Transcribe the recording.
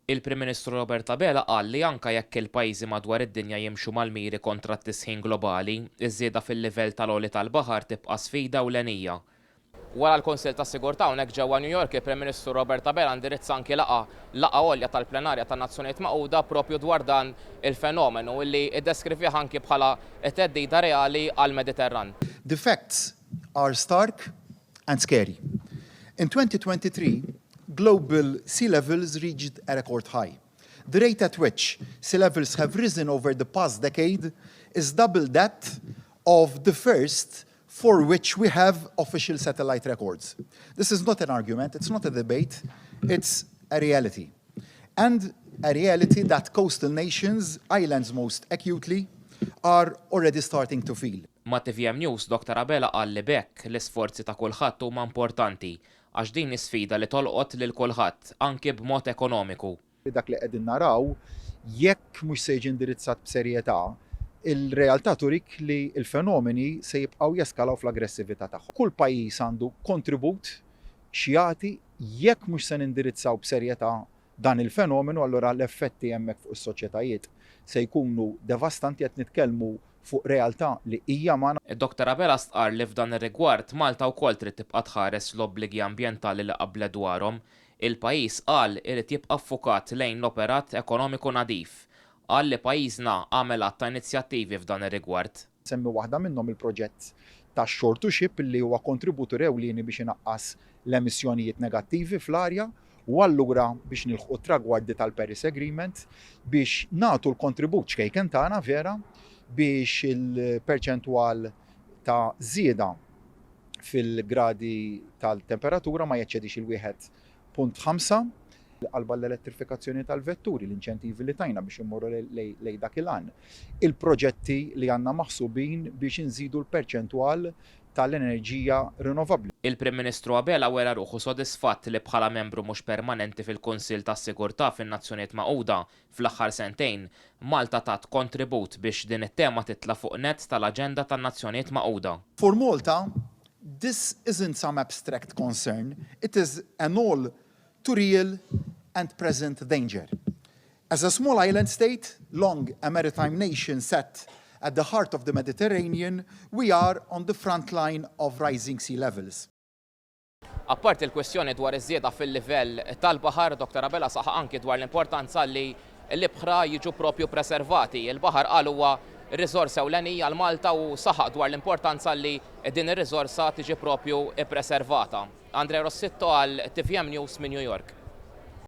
Il-Prim Ministru Robert Abela qal li anke jekk il-pajjiżi madwar id-dinja jimxu mal-miri kontra t-tisħin globali, iż-żieda fil-livell tal-għoli tal-baħar tibqa' sfida ewlenija. Wara l-Kunsill tas-Sigurtà hawnhekk ġewwa New York, il-Prim Ministru Robert Abela indirizza anki laqgħa għolja tal-plenarja tan-Nazzjonijiet Magħquda proprju dwar dan il-fenomenu illi iddeskrivih anki bħala theddida reali għall-Mediterran. The facts are stark and scary. In 2023, global sea levels reached a record high. The rate at which sea levels have risen over the past decade is double that of the first for which we have official satellite records. This is not an argument, it's not a debate, it's a reality. And a reality that coastal nations, islands most acutely, are already starting to feel. Ma' TVM News, Dr. Abela qal li bekk l-isforzi ta' kulħadd huma importanti għax din is-sfida li tolqot lil kulħadd anke b'mod ekonomiku. Dak li qegħdin naraw jekk mhux se jiġi indirizzat b'serjetà, il-realtà turik li l-fenomeni se jibqgħu jeskalaw fl-aggressività tagħhom. Kull pajjiż għandu kontribut xjati jekk mhux se nindirizzaw b'serjetà dan il-fenomenu, allura l-effetti hemmhekk fuq is-soċjetajiet se jkunu devastanti qed nitkellmu fuq realtà li hija magħna. Id-Dr. Abela stqar li f'dan ir-rigward Malta wkoll trid tibqa' tħares l-obbligi ambjentali li qablet dwarhom. Il-pajjiż qal irid jibqa' ffukat lejn l-operat ekonomiku nadif. Qal li pajjiżna għamel ta' inizjattivi f'dan ir-rigward. Semmi waħda minnhom il-proġett tax-shore to ship li huwa kontributur ewlieni biex inaqqas l-emissjonijiet negattivi fl-arja u allura biex nilħqu tragwardi tal-Paris Agreement biex nagħtu l-kontribut xkejken tagħna vera biex il-perċentwal ta' żieda fil-gradi tal-temperatura ma jeċċedix il-1.5 qalba l-elettrifikazzjoni tal-vetturi, l-inċentivi li tajna biex immorru lejn dak il-għan. Il-proġetti li għandna maħsubin biex inżidu l-perċentwal tal-enerġija rinnovabbli. Il-Prim Ministru Abela wera ruħu sodisfatt li bħala membru mhux permanenti fil-Kunsill tas-Sigurtà fin-Nazzjonijiet Magħquda fl-aħħar sentejn Malta tat kontribut biex din it-tema titla' fuq nett tal-aġenda tan-Nazzjonijiet Magħquda. For Malta, this isn't some abstract concern, it is an all too real and present danger. As a small island state, long a maritime nation set at the heart of the Mediterranean, we are on the front line of rising sea levels. Appart il-kwestjoni dwar iż-żieda fil-livell tal-baħar, Dr. Abela saħaq anki dwar l-importanza li l-ibħra jiġu propju preservati. Il-baħar qal huwa riżorsa ewlenija għal Malta u saħaq dwar l-importanza li din ir-riżorsa tiġi propju ppreservata. Andrej Rossitto għal TVM News minn New York.